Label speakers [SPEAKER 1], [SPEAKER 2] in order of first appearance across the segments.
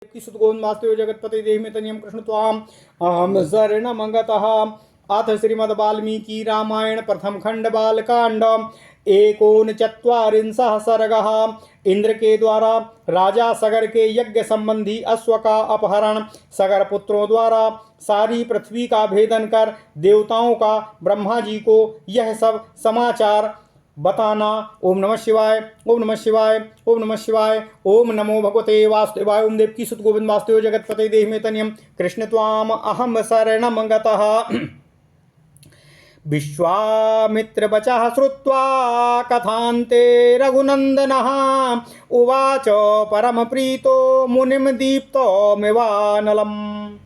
[SPEAKER 1] देवकी सुत गोविंद वासुदेव जगतपते देहि तनियम कृष्ण त्वाम अहम शरणमगतः। अथ श्रीमद् वाल्मीकि रामायण प्रथम खंड बालकांड एकोनचत्वारिंशः सर्गः। इंद्र के द्वारा राजा सगर के यज्ञ संबंधी अश्व का अपहरण। सगर पुत्रों द्वारा सारी पृथ्वी का भेदन कर देवताओं का ब्रह्मा जी को यह सब समाचार बताना। ओम नमः शिवाय, ओम नमः शिवाय, ओम नमः शिवाय, ओम नमो भगवते वासुदेवाय। ओम देवकी सुत गोविंद वासुदेव जगतपते देहि मे तनियम कृष्ण त्वाम अहम शरणं गतः। विश्वामित्रवचः श्रुत्वा कथान्ते रघुनन्दनः उवाच परमप्रीतो मुनिं दीप्तमिवानलम्।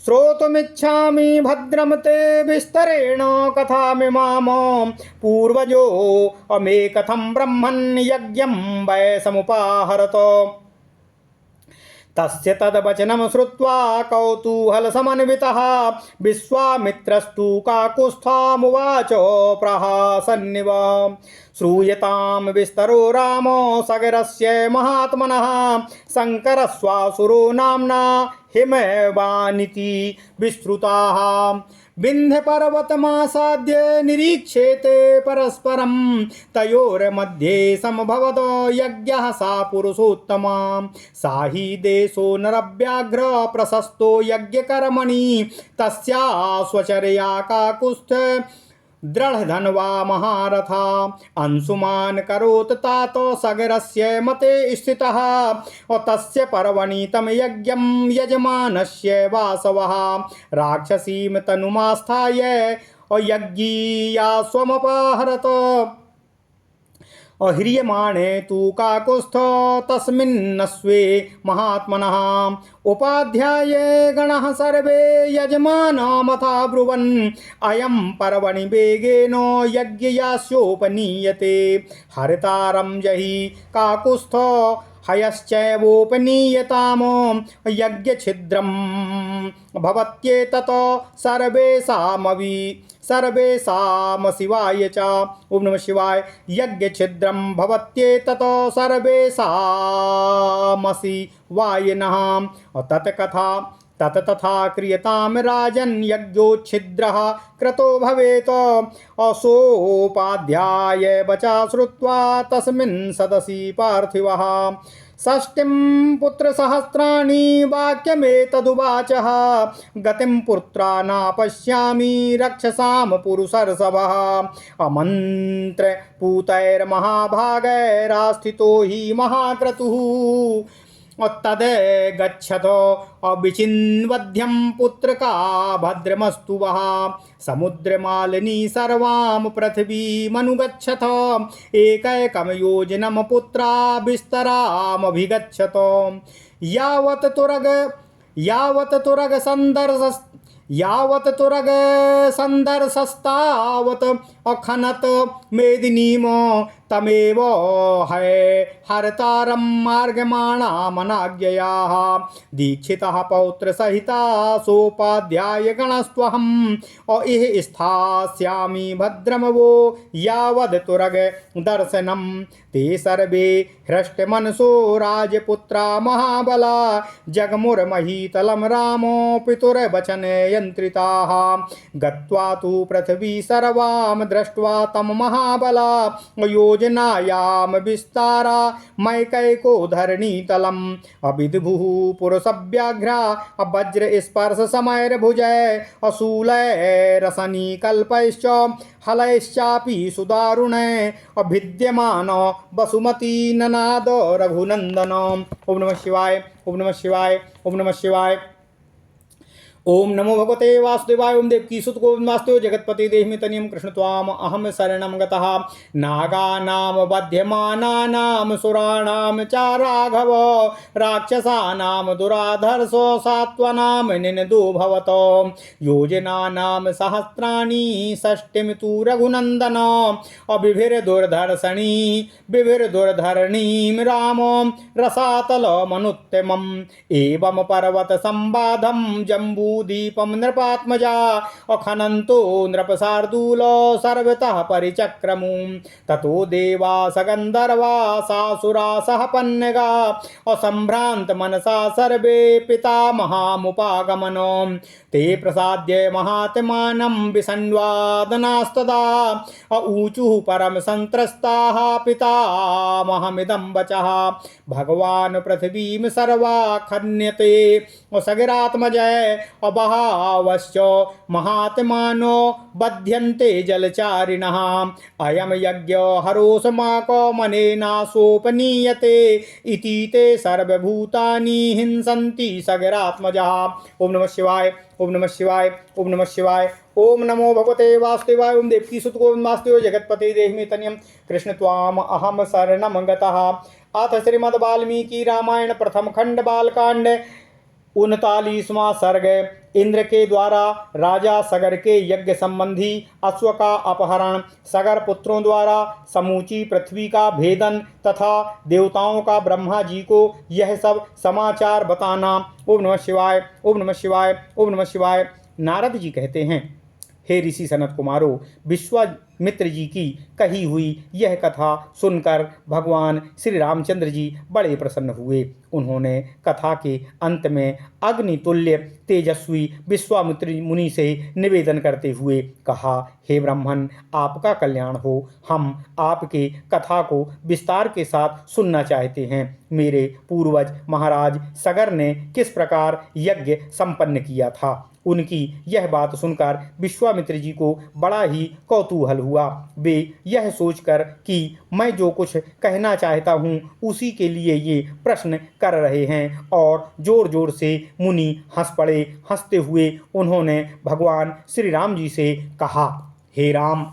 [SPEAKER 1] श्रोतुमिच्छामि भद्रं ते विस्तरेण कथामिमां पूर्वजो अमे कथं ब्रह्मन् यज्ञं वै समुपाहरत। तस्य तद्वचनं श्रुत्वा कौतूहलसमन्वितः विश्वामित्रस्तु काकुत्स्थमुवाच प्रहासन्निव। श्रूयतां विस्तरो रामो सगरस्य महात्मनः शङ्करश्वासुरो नाम्ना हिमवानिति विश्रुताः। विन्ध्यपर्वतमासाद्य निरीक्षेते परस्परं तयोर्मध्ये समभवद यज्ञः सा पुरुषोत्तमा। सा हि देशो नरव्याघ्र प्रशस्तो यज्ञकर्मणि तस्याश्वचर्या काकुत्स्थ दृढ़धन्वा महारथा। अंशुमान करोत् तात सगरस्य मते स्थितः तस्य पर्वणि तम यज्ञं यजमानस्य वासवः। राक्षसीं तनुमास्थाय यज्ञीया स्वमपाहरत। अह्रियमाणे तु काकुत्स्थ तस्मिन्नस्वे महात्मनः। उपाध्याये गणः सर्वे यजमानमथा ब्रुवन् अयं पर्वणि वेगेन यज्ञयास्योपनीयते। हरितारं जहि काकुत्स्थ हयश्चैवोपनीयताम यज्ञछिद्रं भवत्येतत् सर्वेषाम शिवाय च। ओम नमः शिवाय। यज्ञछिद्रं भवत्येतत् सर्वेषाम शिवाय नः। तत् तथा क्रियतां राजन् यज्ञोच्छिद्रः क्रतो भवेत्। असोपाध्याय वचा श्रुत्वा तस्मिन् सदसि पार्थिवः। षष्टिं पुत्रसहस्राणि वाक्यमेतदुवाचः। गतिं पुत्रा न पश्यामि रक्षसां पुरुषर्षभः। अमन्त्र पूतैर्महाभागैरास्थितो हि महाक्रतुः। तद गच्छत अविचिन्वध्यं पुत्रका भद्रमस्तु वः। समुद्रमालिनी सर्वां पृथिवीमनुगच्छत एकैकं योजनं पुत्रा विस्तरामभिगच्छत। यावत् तुरग संदर्शस्तावत् अखनत मेदिनीम तमेव हरतारं मार्गमाणामनाज्ञयाः। दीक्षितः पौत्र सहिता सोपाध्याय गणस्त्वहम् इह स्थास्यामि भद्रमवो यावद् तुरग दर्शनं। ते सर्वे हृष्टमनसो राजपुत्रा महाबला जगमुर्महीतलं रामो पितुर्वचन यन्त्रिताः। गत्वा तु पृथ्वी सर्वां दृष्ट्वा तं महाबला योजनायां विस्तारा मैकैको धरणीतलम्। अविद्भुः पुरुषव्याघ्रा वज्रस्पर्श समैर्भुजै अशूलैरसनीकल्पैश्च हलैश्चापि सुदारुणै अभिद्यमान वसुमती ननाद रघुनन्दन। ओम नमः शिवाय, ओम नमः शिवाय, ओम नमः शिवाय। ओम नमो भगवते वासुदेवाय। ओम देवकी सुत गोविंद वासुदेव जगतपते देहि मे तनियं कृष्ण त्वाम अहम शरणं गतः। नागानां वध्यमानानां सुराणां च राघव राक्षसानां दुराधर्षो सात्वनां निनदो भवत। योजनानां सहस्राणि षष्टिं तु रघुनन्दन बिभिर्दुर्धरणीं रामं रसातलमनुत्तमम्। एवं पर्वत संवादं जम्बू दीपम नृपात्मजा अखनन्तो नृपशार्दूलो सर्वतः परिचक्रमु ततो देवा सगन्धर्वा सासुरा सह पन्नगा असम्भ्रान्त मनसा सर्वे पितामहामुपागमनो ते प्रसाद्य महात्मानं विसन्वादनास्तदा ऊचुः परम संत्रस्ताः पितामहमिदं वचः भगवान् पृथिवीं सर्वा खन्यते सगिरात्मजय बहावश्च महात्मानो बध्यन्ते जलचारिणः अयं यज्ञ हरोसमाको मनेनासोपनीयते इति ते सर्वभूतानि हिंसन्ति सगिरात्मजः। ओम नमः शिवाय, ओम नमः शिवाय, ओम नमः शिवाय। ओम नमो भगवते वासुदेवाय। ओम देवकी सुत गोविंद वासुदेव जगतपते देहि तनियम कृष्ण त्वाम अहम शरणम गतः। अथ श्रीमद् वाल्मीकि रामायण प्रथम खंड बालकांड 39वां सर्ग। इंद्र के द्वारा राजा सगर के यज्ञ संबंधी अश्व का अपहरण, सगर पुत्रों द्वारा समूची पृथ्वी का भेदन तथा देवताओं का ब्रह्मा जी को यह सब समाचार बताना। ओम नमः शिवाय, ओम नमः शिवाय, ओम नमः शिवाय। नारद जी कहते हैं, हे ऋषि सनत कुमारो, विश्वामित्र जी की कही हुई यह कथा सुनकर भगवान श्री रामचंद्र जी बड़े प्रसन्न हुए। उन्होंने कथा के अंत में अग्नितुल्य तेजस्वी विश्वामित्र मुनि से निवेदन करते हुए कहा, हे ब्राह्मण, आपका कल्याण हो। हम आपके कथा को विस्तार के साथ सुनना चाहते हैं। मेरे पूर्वज महाराज सगर ने किस प्रकार यज्ञ संपन्न किया था। उनकी यह बात सुनकर विश्वामित्र जी को बड़ा ही कौतूहल हुआ। वे यह सोचकर कि मैं जो कुछ कहना चाहता हूँ उसी के लिए ये प्रश्न कर रहे हैं और जोर जोर से मुनि हंस पड़े। हंसते हुए उन्होंने भगवान श्री राम जी से कहा, हे राम,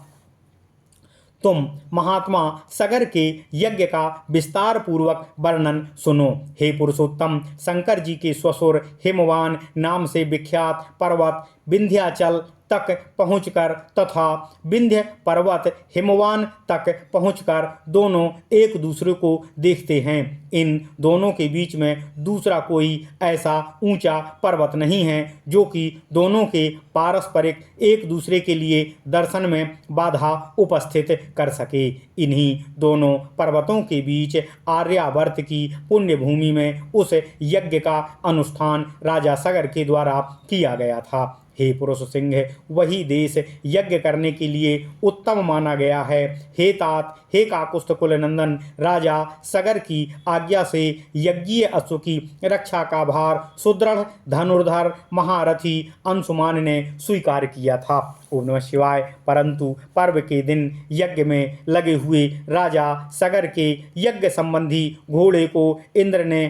[SPEAKER 1] तुम महात्मा सगर के यज्ञ का विस्तार पूर्वक वर्णन सुनो। हे पुरुषोत्तम, शंकर जी के स्वसुर हिमवान नाम से विख्यात पर्वत विंध्याचल तक पहुंचकर तथा विंध्य पर्वत हिमवान तक पहुंचकर दोनों एक दूसरे को देखते हैं। इन दोनों के बीच में दूसरा कोई ऐसा ऊंचा पर्वत नहीं है जो कि दोनों के पारस्परिक एक दूसरे के लिए दर्शन में बाधा उपस्थित कर सके। इन्हीं दोनों पर्वतों के बीच आर्यावर्त की पुण्य भूमि में उस यज्ञ का अनुष्ठान राजा सगर के द्वारा किया गया था। हे पुरुष सिंह, वही देश यज्ञ करने के लिए उत्तम माना गया है। हे तात, हे काकुस्थ कुल नंदन, राजा सगर की आज्ञा से यज्ञीय अश्व की रक्षा का भार सुदृढ़ धनुर्धर महारथी अंशुमान ने स्वीकार किया था। ओम नमः शिवाय। परंतु पर्व के दिन यज्ञ में लगे हुए राजा सगर के यज्ञ संबंधी घोड़े को इंद्र ने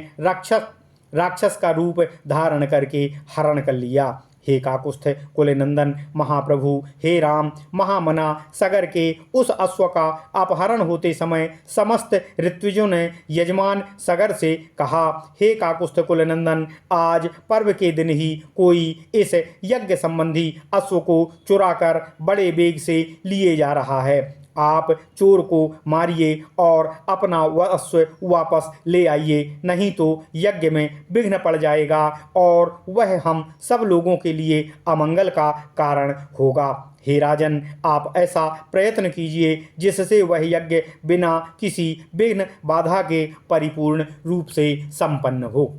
[SPEAKER 1] राक्षस का रूप धारण करके हरण कर लिया। हे काकुस्थ कुल नंदन महाप्रभु, हे राम, महामना सगर के उस अश्व का अपहरण होते समय समस्त ऋत्विजों ने यजमान सगर से कहा, हे काकुस्थ कुल नंदन, आज पर्व के दिन ही कोई इस यज्ञ संबंधी अश्व को चुराकर बड़े वेग से लिए जा रहा है। आप चोर को मारिए और अपना अश्व वापस ले आइए, नहीं तो यज्ञ में विघ्न पड़ जाएगा और वह हम सब लोगों के लिए अमंगल का कारण होगा। हे राजन, आप ऐसा प्रयत्न कीजिए जिससे वह यज्ञ बिना किसी विघ्न बाधा के परिपूर्ण रूप से संपन्न हो।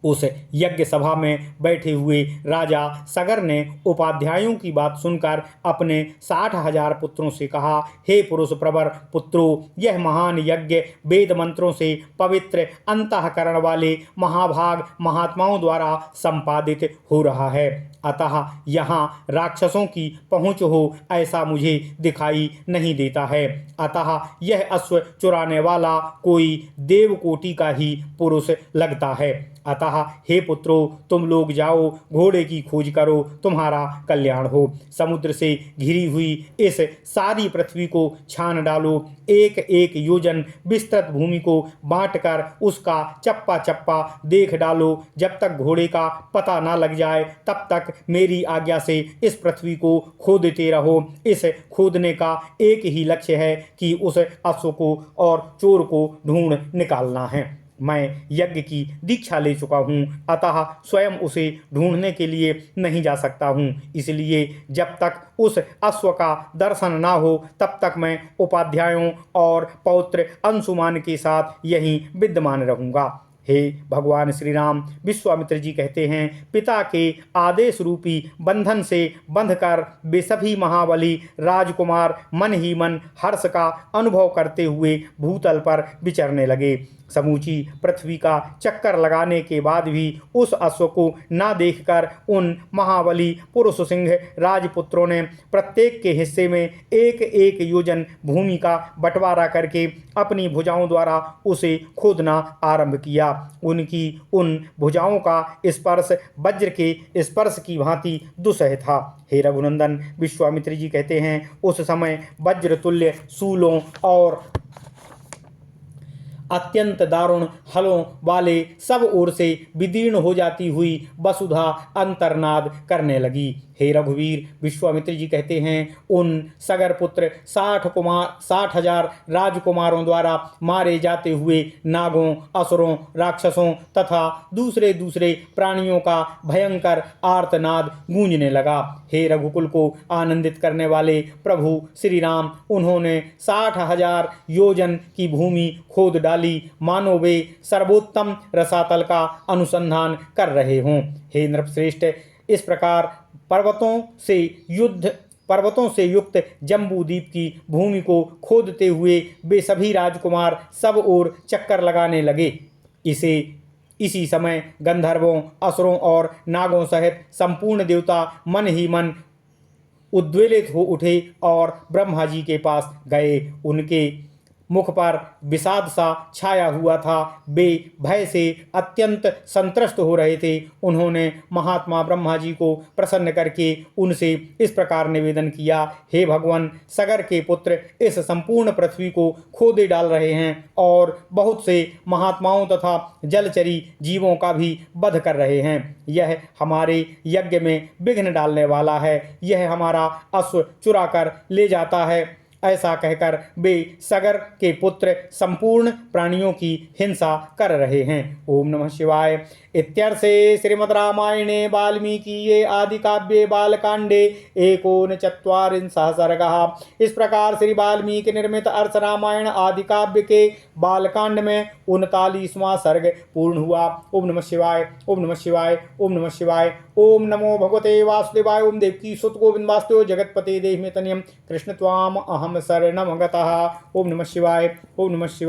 [SPEAKER 1] उस यज्ञ सभा में बैठे हुए राजा सगर ने उपाध्यायों की बात सुनकर अपने 60,000 पुत्रों से कहा, हे पुरुष प्रवर पुत्रों, यह महान यज्ञ वेद मंत्रों से पवित्र अंतःकरण वाले महाभाग महात्माओं द्वारा संपादित हो रहा है। अतः यहाँ राक्षसों की पहुँच हो ऐसा मुझे दिखाई नहीं देता है। अतः यह अश्व चुराने वाला कोई देवकोटि का ही पुरुष लगता है। अतः हे पुत्रों, तुम लोग जाओ, घोड़े की खोज करो, तुम्हारा कल्याण हो। समुद्र से घिरी हुई इस सारी पृथ्वी को छान डालो, एक एक योजन विस्तृत भूमि को बांटकर उसका चप्पा चप्पा देख डालो। जब तक घोड़े का पता ना लग जाए तब तक मेरी आज्ञा से इस पृथ्वी को खोदते रहो। इस खोदने का एक ही लक्ष्य है कि उस अश्व को और चोर को ढूंढ निकालना है। मैं यज्ञ की दीक्षा ले चुका हूँ, अतः स्वयं उसे ढूंढने के लिए नहीं जा सकता हूँ। इसलिए जब तक उस अश्व का दर्शन ना हो तब तक मैं उपाध्यायों और पौत्र अंशुमान के साथ यहीं विद्यमान रहूँगा। हे भगवान श्री राम, विश्वामित्र जी कहते हैं, पिता के आदेश रूपी बंधन से बंधकर वे सभी महाबली राजकुमार मन ही मन हर्ष का अनुभव करते हुए भूतल पर विचरने लगे। समूची पृथ्वी का चक्कर लगाने के बाद भी उस अश्व को ना देखकर उन महाबली पुरुष सिंह राजपुत्रों ने प्रत्येक के हिस्से में एक एक योजन भूमि का बंटवारा करके अपनी भुजाओं द्वारा उसे खोदना आरंभ किया। उनकी उन भुजाओं का स्पर्श वज्र के स्पर्श की भांति दुसह था। हे रघुनंदन, विश्वामित्र जी कहते हैं, उस समय वज्र तुल्य शूलों और अत्यंत दारुण हलों वाले सब ओर से विदीर्ण हो जाती हुई वसुधा अंतर्नाद करने लगी। हे रघुवीर, विश्वामित्र जी कहते हैं, उन सगर पुत्र 60,000 राजकुमारों द्वारा मारे जाते हुए नागों, असुरों, राक्षसों तथा दूसरे दूसरे प्राणियों का भयंकर आर्तनाद गूंजने लगा। हे रघुकुल को आनंदित करने वाले प्रभु श्री राम, उन्होंने 60,000 योजन की भूमि खोद डाली, मानो वे सर्वोत्तम रसातल का अनुसंधान कर रहे हों। हे नृपश्रेष्ठ, इस प्रकार पर्वतों से युक्त जम्बूद्वीप की भूमि को खोदते हुए वे सभी राजकुमार सब ओर चक्कर लगाने लगे। इसी समय गंधर्वों, असुरों और नागों सहित संपूर्ण देवता मन ही मन उद्वेलित हो उठे और ब्रह्मा जी के पास गए। उनके मुख पर विषाद सा छाया हुआ था। वे भय से अत्यंत संत्रस्त हो रहे थे। उन्होंने महात्मा ब्रह्मा जी को प्रसन्न करके उनसे इस प्रकार निवेदन किया, हे भगवान, सगर के पुत्र इस संपूर्ण पृथ्वी को खोदे डाल रहे हैं और बहुत से महात्माओं तथा जलचरी जीवों का भी वध कर रहे हैं। यह हमारे यज्ञ में विघ्न डालने वाला है। यह हमारा अश्व चुरा कर ले जाता है। ऐसा कहकर वे सगर के पुत्र संपूर्ण प्राणियों की हिंसा कर रहे हैं। ओम नमः शिवाय। इत्यर्थे श्रीमद् रामायणे वाल्मीकिये आदि काव्ये बालकांडे 39 सर्गः। इस प्रकार श्री वाल्मीकि निर्मित अर्थ रामायण आदि काव्य के बालकांड में 39वां सर्ग पूर्ण हुआ। ओम नमः शिवाय, ओम नमः शिवाय, ओम नमः शिवाय। ओम नमो भगवते वासुदेवाय। ओम देवकी सुत गोविंदास्तु जगतपते देहि में तनयम कृष्ण त्वाम अहम शरणम गतः। ओम नमः शिवाय, ओम नमः शिवाय।